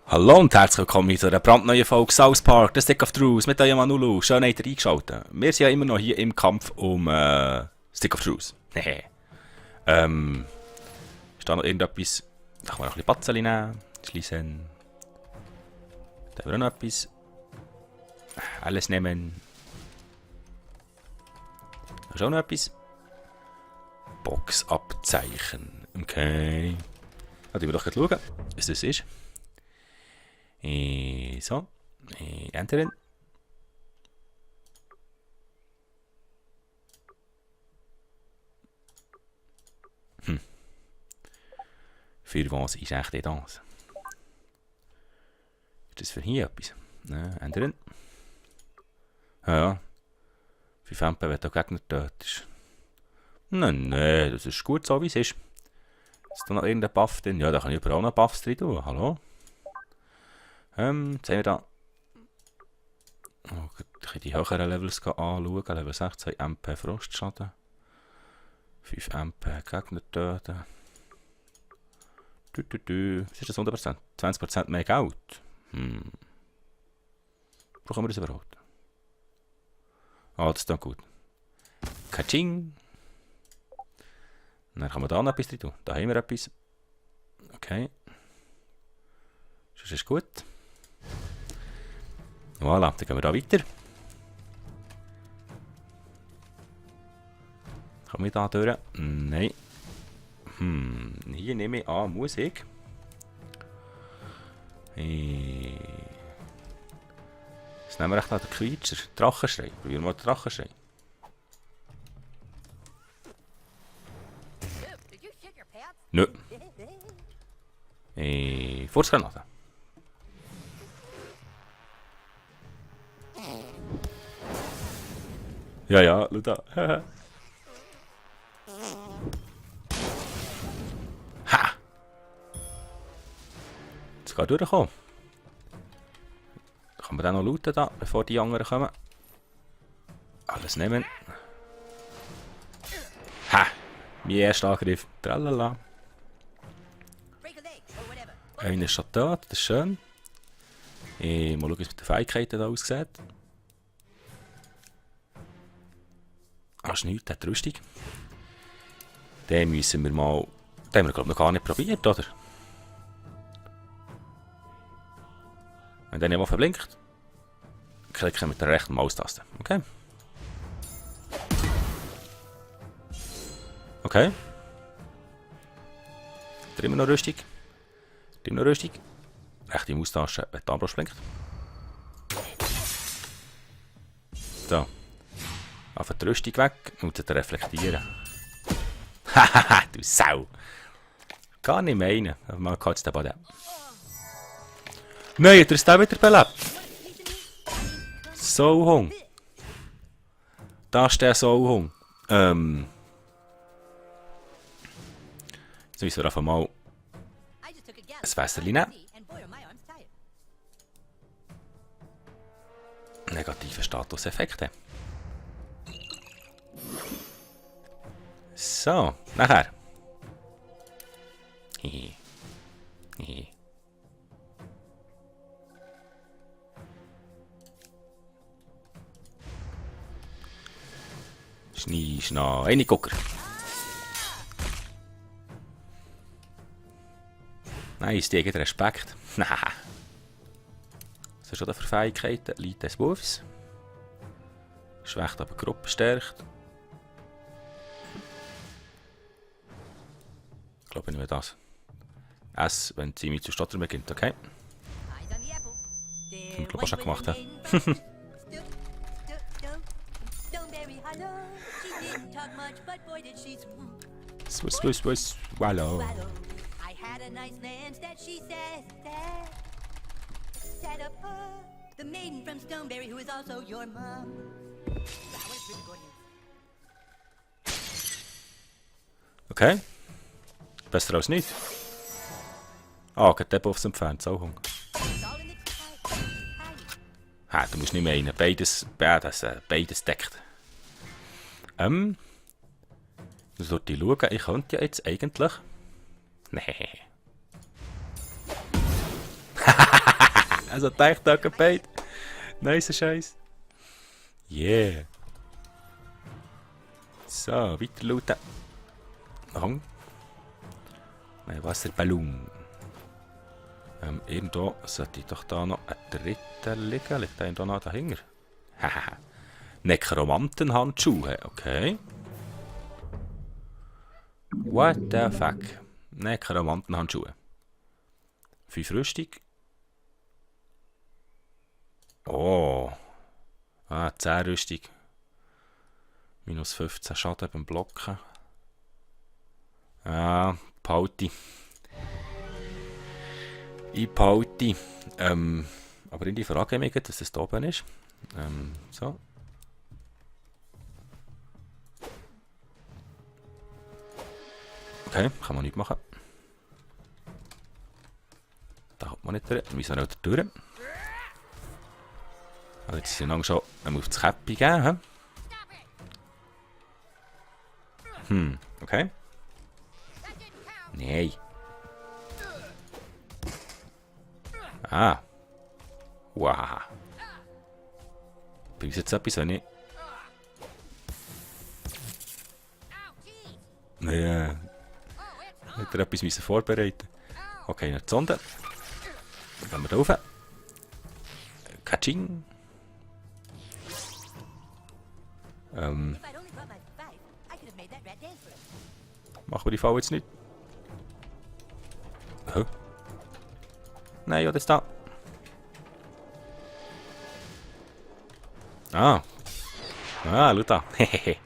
Hallo und herzlich willkommen zu einer brandneuen Folge South Park, The Stick of Truth mit eurem Manulu. Schön, habt ihr eingeschaltet. Wir sind ja immer noch hier im Kampf um Stick of Truth. Ist da noch irgendetwas? Da kann man noch ein bisschen Batzeli nehmen. Schließen. Da haben wir auch noch etwas. Alles nehmen. Da ist auch noch etwas. Boxabzeichen. Okay. Da schauen wir doch schauen, was das ist. So, enteren. Für was ist eigentlich das? Ist das für hier etwas? Nein, ändern. Ja. 5 MP, wenn der Gegner tötet. Nein, das ist gut so wie es ist. Ist da noch irgendein Buff drin? Ja, da kann ich überall noch Buffs drin tun. Hallo? Jetzt haben wir da. Oh, ich kann die höheren Levels anschauen. Level 16 MP Frostschaden. 5 MP Gegner töten. Was ist das 100%? 20% mehr Geld. Brauchen wir das überhaupt? Ah, das ist dann gut. Kaching! Dann kann man da noch etwas drin tun. Da haben wir etwas. Okay. Das ist gut. Voilà, dann gehen wir da weiter. Kommen wir da durch? Nein. Hier nehme ich an Musik. Jetzt nehmen wir echt den Quietscher. Drachenschrei. Probieren wir mal den Drachenschrei. Nö. Furzgranate. Ja, schau da. Ha! Jetzt geht durchkommen. Kann man den noch looten da, bevor die anderen kommen? Alles nehmen. Ha! Mein erster Angriff. Tralala. Einer ist schon tot, das ist schön. Mal schauen, wie es mit den Fähigkeiten da aussieht. Das ist nichts, das hat Rüstung. Den müssen wir mal... Den haben wir glaube ich noch gar nicht probiert, oder? Wenn der nicht mal verblinkt, klicken wir mit der rechten Maustaste. Okay. Okay. Drin wir noch Rüstung. Drin noch Rüstung. Rechte Maustaste, wenn die Armbrust blinkt. So. Auf die Rüstung weg und dann reflektieren. Hahaha, du Sau! Gar nicht meinen. Mal kurz den Boden. Nein, hat er es da wieder belebt? Sauhung. Da ist der Sauhung. Jetzt müssen wir einfach mal ein Wässerchen nehmen. Negative Statuseffekte. So, nachher. Hihi. Hihi. Schnee, Schnee, Reingucker. Nice, die haben Respekt. Was ist schon da für Fähigkeiten? Lead des Wolfs. Schwächt aber Gruppe stärkt. Ich glaube nicht mehr das. S, wenn sie mit zu stottern beginnt, okay? Das haben wir glaube ich schon gemacht. Swallow. The maiden from Stoneberry, who is also your mom. Okay. Besser als nicht. Ah, geht der Buffs entfernt, Sauhung. Ha, du musst nicht mehr rein. Beides deckt. Ich sollte schauen, ich könnte ja jetzt eigentlich... Nee. Also denkt da beide. Nice Scheiß. Yeah. So, weiter looten. Hang. Mein Wasserballon. Irgendwo sollte ich doch da noch ein dritter liegen. Liegt da irgendwo noch dahinter? Haha. Nekromantenhandschuhe, okay. What the fuck? Nekromantenhandschuhe. 5 Rüstung. Oh. 10 Rüstung. Minus 15 Schaden beim Blocken. Ja, behalte. Ich behalte. Aber in die Frage mich, dass es da oben ist. So. Okay, kann man nicht machen. Da kommt man nicht durch. Wir müssen auch durch. Also jetzt sind wir schon auf das Käppi gegeben. Okay. Nein. Ah. Wow. Bringst du jetzt etwas, wenn ich... Ja. Hätte er etwas vorbereiten müssen. Okay, noch die Sonde. Dann gehen wir da rauf. Katsching. Machen wir die Falle jetzt nicht? Hä? Nein, ja, das da. Ah. Ah, schau da. Hehehe.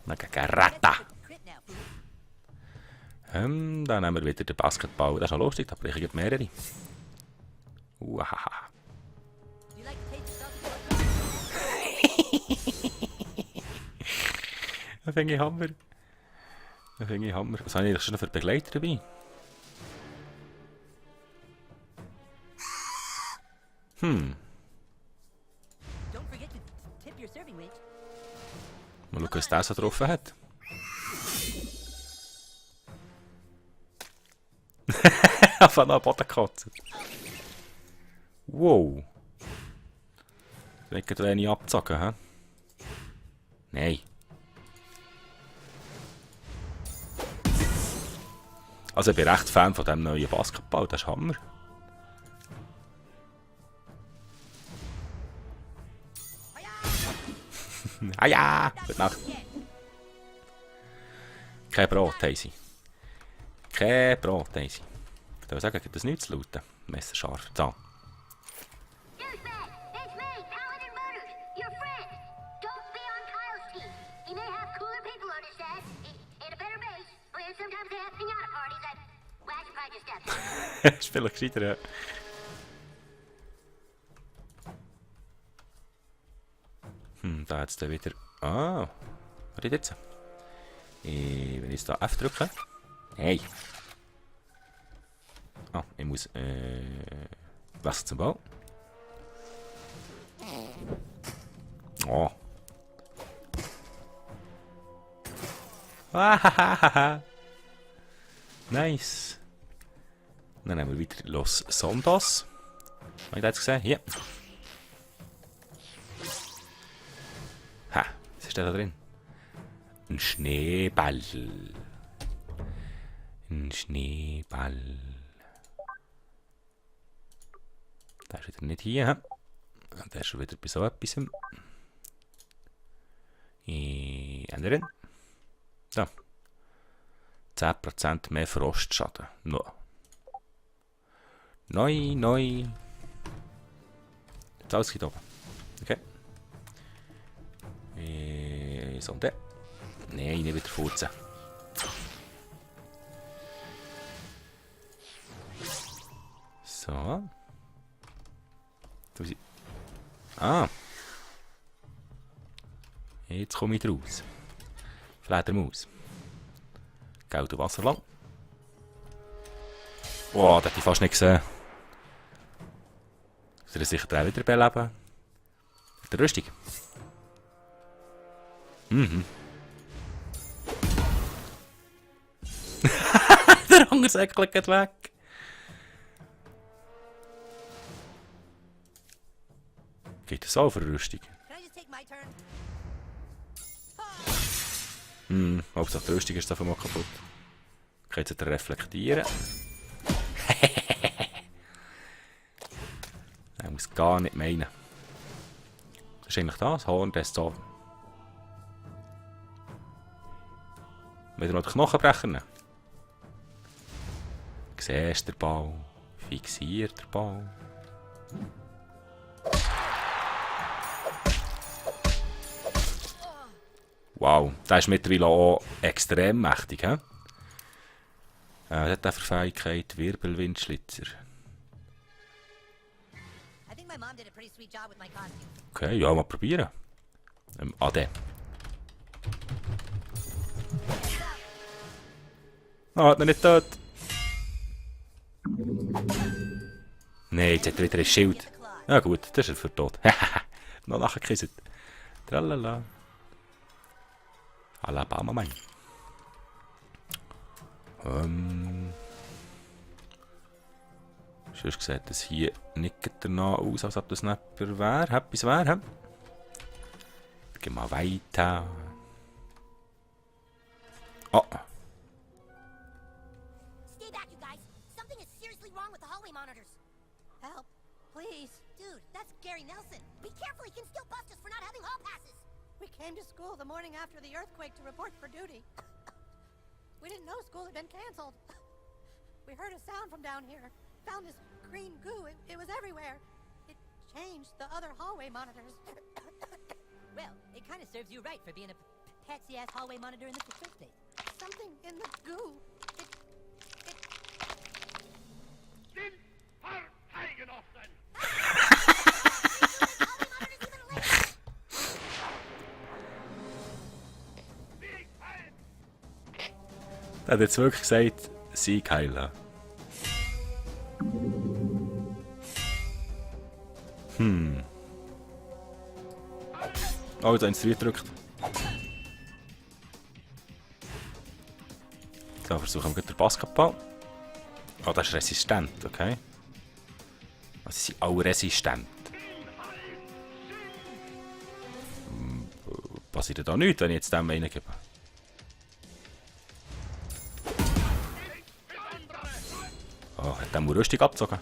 Eine Gagarata. Dann nehmen wir wieder den Basketball. Das ist noch lustig, da brauche ich mehrere. Uhaha. Da finde ich Hammer. Da finde ich Hammer. Was habe ich schon für Begleiter dabei? Mal schauen, was der so drauf hat. Einfach noch am Boden gekotzt. Wow. Nicht eine abzocken, hä? Nein. Also ich bin recht Fan von diesem neuen Basketball, das ist Hammer. Ah ja! Gute Nacht. Kein Brot haben sie. Kein Brot haben sie. Ich würde sagen, gibt es nichts zu looten. Messerscharf. So. Ist vielleicht gescheiter, ja. Da hat es dann wieder... Ah, was ist jetzt? Wenn ich jetzt da F drücke... Hey! Ah, ich muss... Wechsel zum Bau. Oh. Ahahaha. Nice. Dann nehmen wir wieder Los Sondas. Habe ich das gesehen? Hier. Ha, was ist da drin? Ein Schneeball. Ein Schneeball. Der ist wieder nicht hier. Der ist schon wieder bei so etwas. Ändern. So. 10% mehr Frostschaden. No. Neu. Jetzt alles geht oben. Okay. So und der. Nein, nicht wieder furzen. So. Ah. Jetzt komme ich raus. Fledermaus. Geld und Wasser lang. Oh, das hätte ich fast nicht gesehen. Wird er sicher auch wieder beleben? Der Rüstung. Mhm. Der Hungersäckchen geht weg. Geht das auch für eine Rüstung? Hauptsache die Rüstung ist davon mal kaputt. Okay, jetzt hat er reflektieren. Er muss gar nicht meinen. Das ist eigentlich das Horn des Zorn. Wieder noch den Knochenbrecher nehmen. Siehst den Ball. Fixiert den Ball. Wow, der ist mittlerweile auch extrem mächtig, hä? Was hat der für Fähigkeit? Wirbelwindschlitzer. Okay, ja, mal probieren. Ade. Ah, hat er nicht tot. Nein, jetzt hat er wieder ein Schild. Ja gut, das ist er für tot. Noch nachher gekisset. Tralala. Alabama, Mann. Sonst sieht das hier nicht danach aus, als ob das nicht wäre. Etwas wäre. Gehen wir weiter. Oh. Stay back, you guys. Something is seriously wrong with the hallway monitors. Help, please. Dude, that's Gary Nelson. Be careful, he can still bust us for not having hall passes. We came to school the morning after the earthquake to report for duty. We didn't know school had been canceled. We heard a sound from down here. Found this green goo. It was everywhere. It changed the other hallway monitors. Well, it kind of serves you right for being a patsy-ass hallway monitor in the first place. Something in the goo. Den Parteigenossen! Er hat jetzt wirklich gesagt, Sieg heilen. Oh, jetzt haben sie es gedrückt. So, versuchen wir den Basketball. Oh, das ist resistent, okay. Also, sie sind alle resistent. Passiert da nichts, wenn ich jetzt dem einen gebe? Oh, hat der mal Rüstung abgezogen?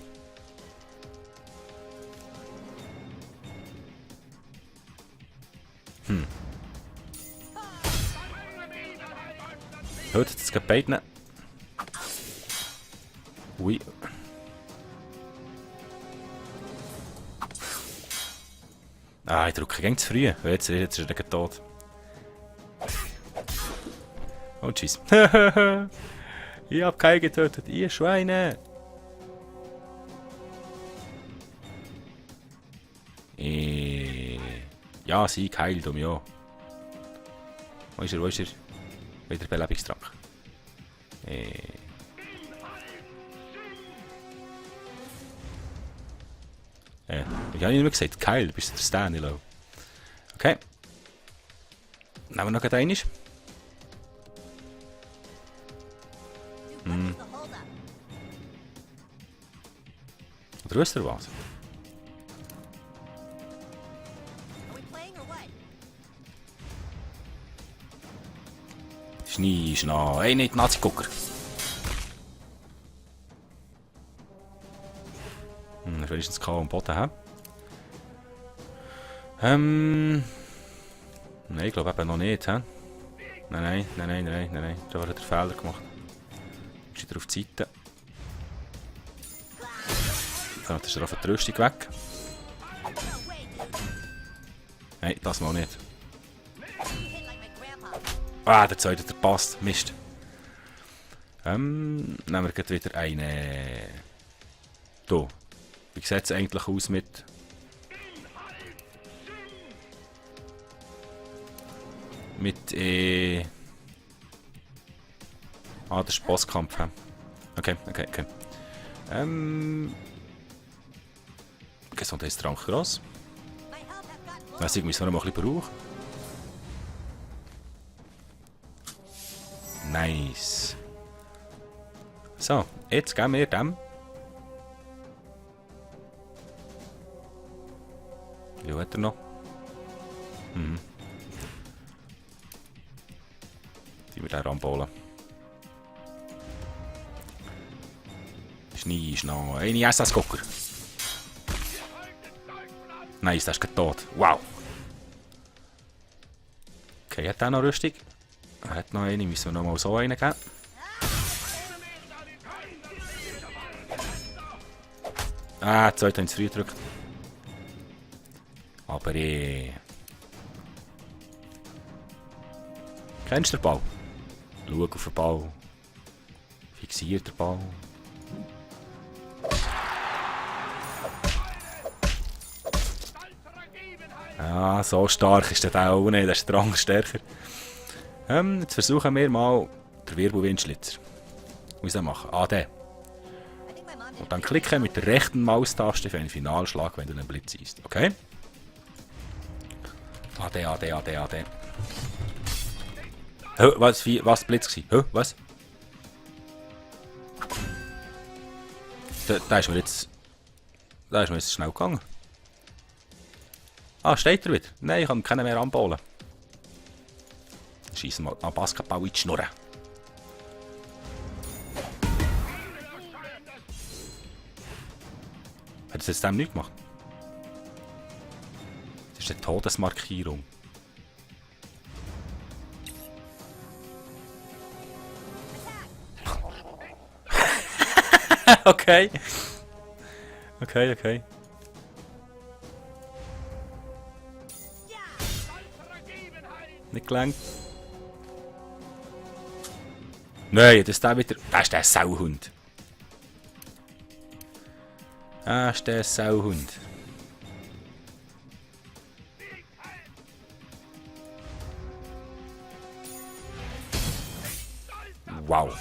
Heute, das geht beiden. Ui. Ah, ich drücke gegen zu früh. Jetzt ist er gleich tot. Oh, tschüss. Ich hab keinen getötet, ihr Schweine! Ja, Sieg heilt um ja. Wo ist er, wo ist er? Wieder Belebungstrank. Ich habe nicht mehr gesagt, Keil, du bist der Stanilo. Okay. Nehmen wir noch einen. Oder wisst ihr was? Schnee, Schnee. Hey, nicht Nazi-Gucker. Wenigstens K am Boden haben. Nein, ich glaube eben noch nicht. He? Nein. Da hat er Fehler gemacht. Ist wieder auf die Seite. Dann ist er auf die Rüstung weg. Nein, das mal nicht. Ah, der zweite, der passt. Mist. Nehmen wir gleich wieder eine. Hier. Wie sieht es eigentlich aus mit. Ah, das ist Bosskampf. Okay. Gesundheitstrank gross. My health has gotten low. Deswegen müssen wir noch mal ein bisschen brauchen. Nice. So, jetzt geben wir dem. Wie hat er noch? Die wir den Rambolen. Schnee ist noch eine SS-Gucker. Nice, der ist gerade tot. Wow. Okay, hat der noch Rüstung? Er hat noch eine, müssen wir noch mal so einen geben. Ah, die zweite haben zu früh gedrückt. Aber Kennst du den Ball? Schau auf den Ball. Fixiert den Ball. Ah, so stark ist der auch nicht, der ist Drang stärker. Jetzt versuchen wir mal den Wirbelwindschlitzer. Was soll ich machen? Ah, den. I think my mom did. Und dann klicken mit der rechten Maustaste für einen Finalschlag, wenn du einen Blitz siehst. Okay? AD, AD, AD, AD. Hä, was Blitz gsi? Hä, was? Da ist mir jetzt... Da ist mir jetzt schnell gegangen. Ah, steht er wieder? Nein, ich kann keinen mehr anballen. Schießen mal an Basketball in die Schnurren. Hat es jetzt dem nichts gemacht? Das ist eine Todesmarkierung. Okay. Okay, okay. Nicht gelangt. Nein, das ist der wieder. Das ist der Sauhund. Das ist der Sauhund. Wow.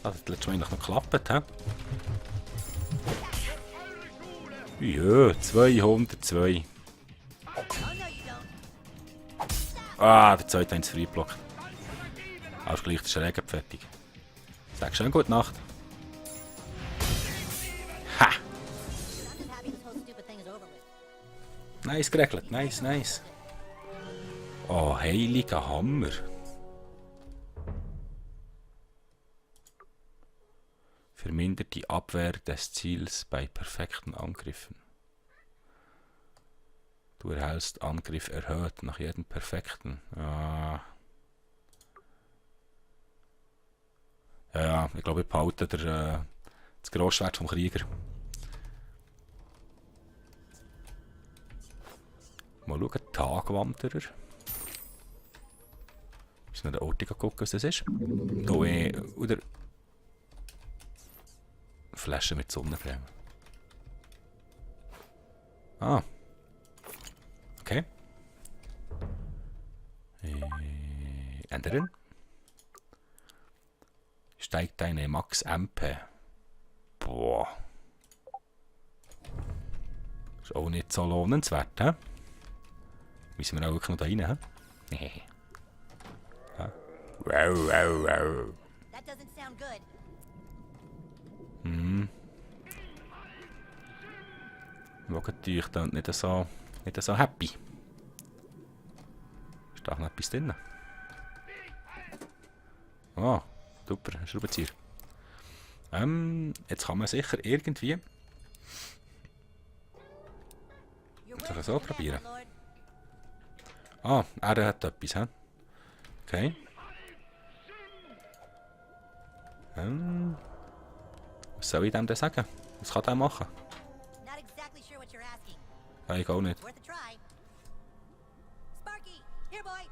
Das hat letztes Mal noch geklappt, hä? Ja, 202. Oh no, you don't. Ah, der zweite hat es frei geblockt. Alles gleich, der Schräge fertig. Sag schön gute Nacht. Ha! I'm just happy this whole stupid thing is over with. Nice geregelt, nice, nice. Oh, heiliger Hammer. Vermindert die Abwehr des Ziels bei perfekten Angriffen. Du erhältst Angriff erhöht nach jedem perfekten. Ja, ich glaube, ich behalte das Grossschwert vom Krieger. Mal schauen, Tagwanderer. Ist noch der Ort gucken, was das ist? Da oder Flasche mit Sonnencreme. Ah. Okay. Ändern. Steigt deine Max MP. Boah. Ist auch nicht so lohnenswert, hä? Müssen wir auch wirklich noch da rein, hä? Nee. Wow, wow, wow. That doesn't sound good. Schaut euch da nicht so happy. Ist da noch etwas drin? Ah, super, ein Schraubenzieher. Jetzt kann man sicher irgendwie Your Soll ich wish so is command, probieren? my lord. Ah, er hat etwas, hä? Okay. Was soll ich dem denn sagen? Was kann der machen? Not exactly sure what you're asking. Ja, ich auch nicht. Worth a try. Sparky, here, boy.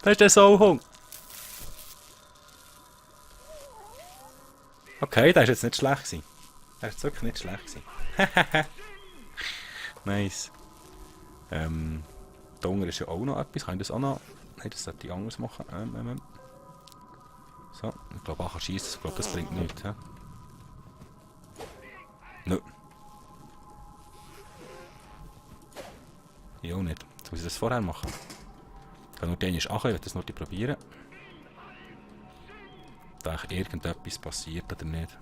Da ist der Sauhund. Okay, der ist jetzt nicht schlecht gewesen. Der ist wirklich nicht schlecht gewesen. Nice. Da unten ist ja auch noch etwas. Kann ich das auch noch... Nein, das sollte ich anders machen. So, ich glaube, ich kann schießen. Ich glaube, das bringt nichts. He? Nö. Ja, auch nicht. Jetzt muss ich das vorher machen. Ich kann nur den ist ich will das noch probieren. Da irgendetwas passiert oder nicht.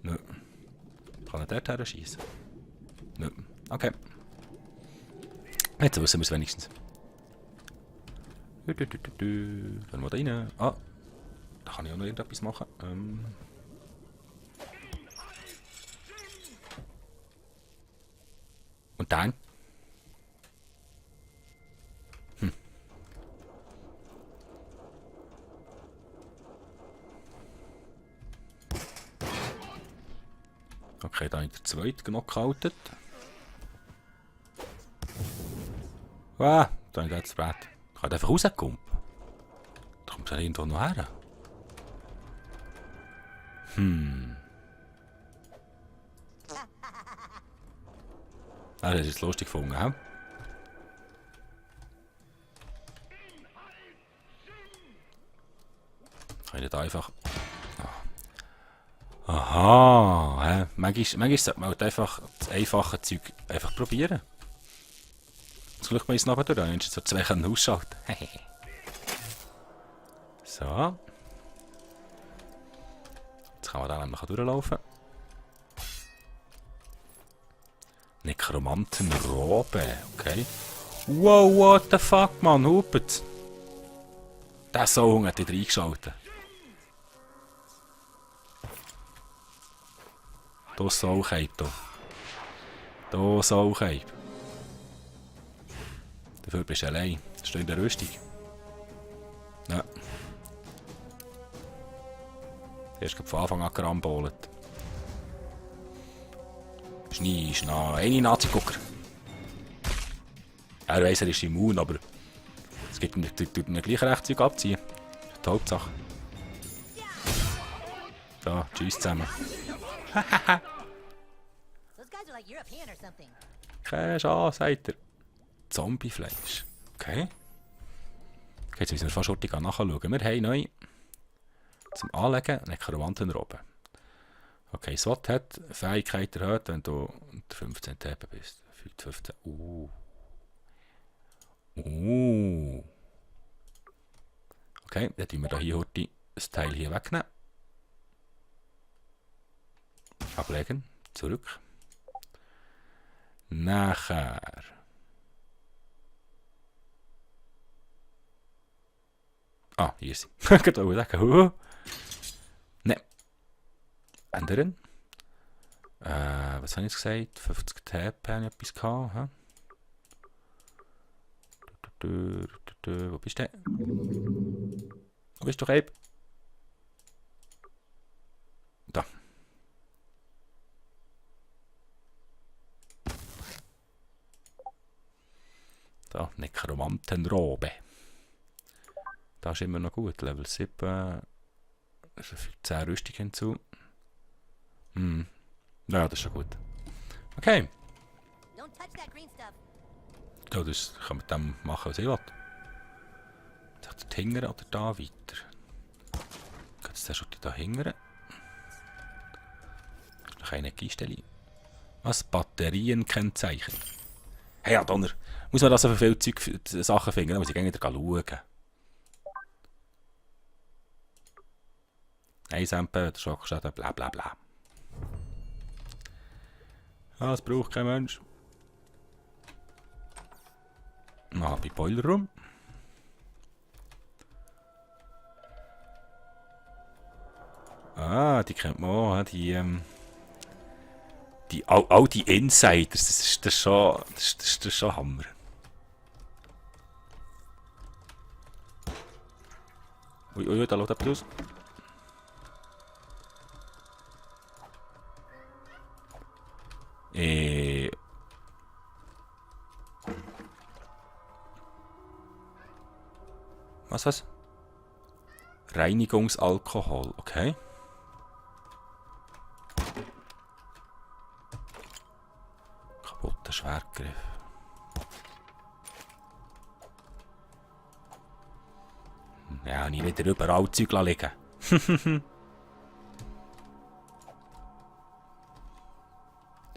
Nö. Kann er dort her schießen? Nö. Okay. Jetzt wissen wir es wenigstens. Gehen wir da rein. Ah. Da kann ich auch noch irgendetwas machen. Und dann? Okay, da habe ich den zweiten genockoutet. Ah, da habe ich jetzt das Brett. Ich kann einfach rauskommen. Da kommt er irgendwo noch her. Ah, das ist jetzt lustig gefunden, hä? Kann ich nicht einfach... Aha, hä? Manchmal sollte man halt einfach das einfache Zeug einfach probieren. Jetzt schauen wir uns nachher durch, dann hast du so zwei können ausschalten. So. Jetzt kann man da nämlich durchlaufen. Nekromantenrobe, okay. Wow, what the fuck, man, hupet. Der Song hat dich reingeschaltet. Da Saucheib, da. Da Saucheib. Dafür bist du allein. Das steht in der Rüstung. Ja. Du hast von Anfang an gerambolet. Schnee ist noch eine Nazi-Gucker. Er weiss, er ist immun, aber es gibt ihn gleich Rechtszeug abziehen. Das ist die Hauptsache. So, tschüss zusammen. Those guys are like European or something. Keine Chance, sagt er. Zombiefleisch. Okay. Okay, jetzt müssen wir fast schon nachschauen. Wir haben neu zum Anlegen Nekromantenrobe. Okay, SWAT hat Fähigkeit erhöht, wenn du unter 15 TP bist. 15. Okay, dann tun wir hier heute das Teil hier wegnehmen. Ablegen, zurück. Nachher. Ah, hier ist sie. Ich wollte sagen, ne. Ändern. Was habe ich jetzt gesagt? 50 TP habe ich etwas gehabt. Wo bist du? Wo bist du, Reib? Da. Da, Nekromantenrobe. Da ist immer noch gut. Level 7. 10 Rüstung hinzu. Ja, das ist schon gut. Okay. Don't touch that green stuff. Ja, das kann man dem machen, was ich will. Jetzt hingern oder da weiter? Geht es schon da hingern? Noch eine Energiestelle. Was? Batterienkennzeichen. Hey, ja, Donner. Muss man da so viel Sachen finden? Dann muss ich gerne wieder schauen. 1 MP, der Schockschaden, bla bla bla. Ah, das braucht kein Mensch. Ah, bei Boiler Room. Ah, die kennt man auch, all die Insiders, das ist schon Hammer. Ui, da läuft etwas aus. Was? Reinigungsalkohol, okay. Kaputter Schwertgriff. Ja, habe ich wieder überall Zeug liegen.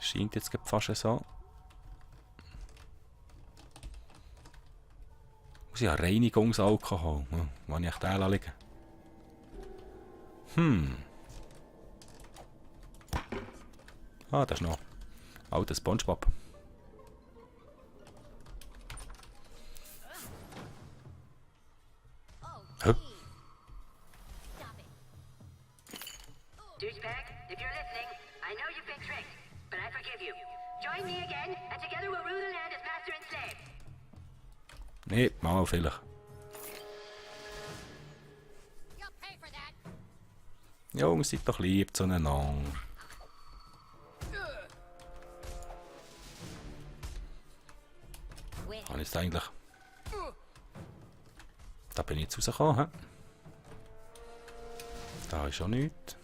Scheint jetzt fast so. Muss ich Reinigungsalkohol? Wo ich den liegen? Ah, das ist noch alter SpongeBob. Huh? Stop it. Douchebag, if you're listening, I know you've been tricked, but I forgive you. Join me again, and together we'll rule the land as master and slave. Nee, mal vielleicht. You'll pay for that. Jungs, seid doch lieb zueinander. Kann ich jetzt eigentlich... Da bin ich jetzt rausgekommen, hä? Da ist auch nichts.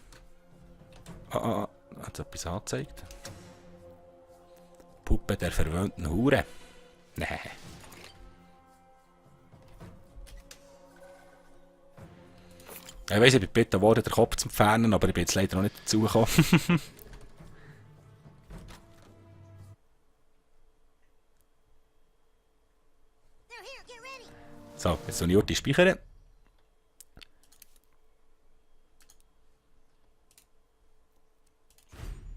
Hat es etwas angezeigt? Puppe der verwöhnten Hure. Nee. Ich weiss, ich bin gebeten worden, den Kopf zu entfernen, aber ich bin jetzt leider noch nicht dazu gekommen. They're here. Get ready. So, jetzt soll ich Orti speichern.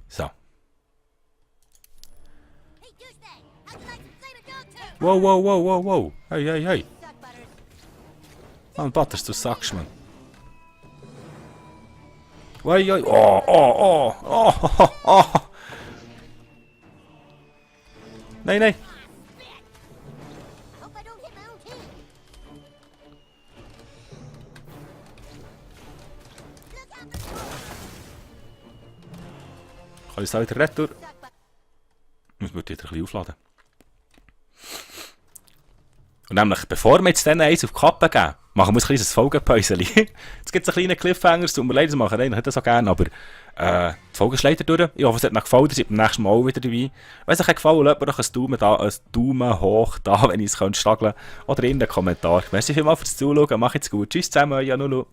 So. Hey, douchebag. How'd you like some flaming dog too? Wow, wow, wow, wow, wow. Hey, hey, hey. Suck butters. Man, Butters, du sagst, man. Oi, oi. Oh, oh, oh, oh, oh, oh. Nein, nein. Hope I don't hit my own team. Look out for Kann ich es auch wieder retour? suck butters. Muss man wieder ein bisschen aufladen. Und nämlich, bevor wir jetzt dann eins auf die Kappe geben, machen wir ein kleines Folgenpäuschen. Jetzt gibt es einen kleinen Cliffhanger, es tut mir leid, das machen wir eigentlich nicht so gerne, aber die Folge ist leider durch. Ich hoffe, es hat euch gefallen, ihr seid beim nächsten Mal auch wieder dabei. Wenn es euch gefallen hat, lasst mir doch einen Daumen hoch da, wenn ich es stageln kann. Oder in den Kommentaren. Merci vielmals fürs Zuschauen, macht's gut. Tschüss zusammen, euer Nulu.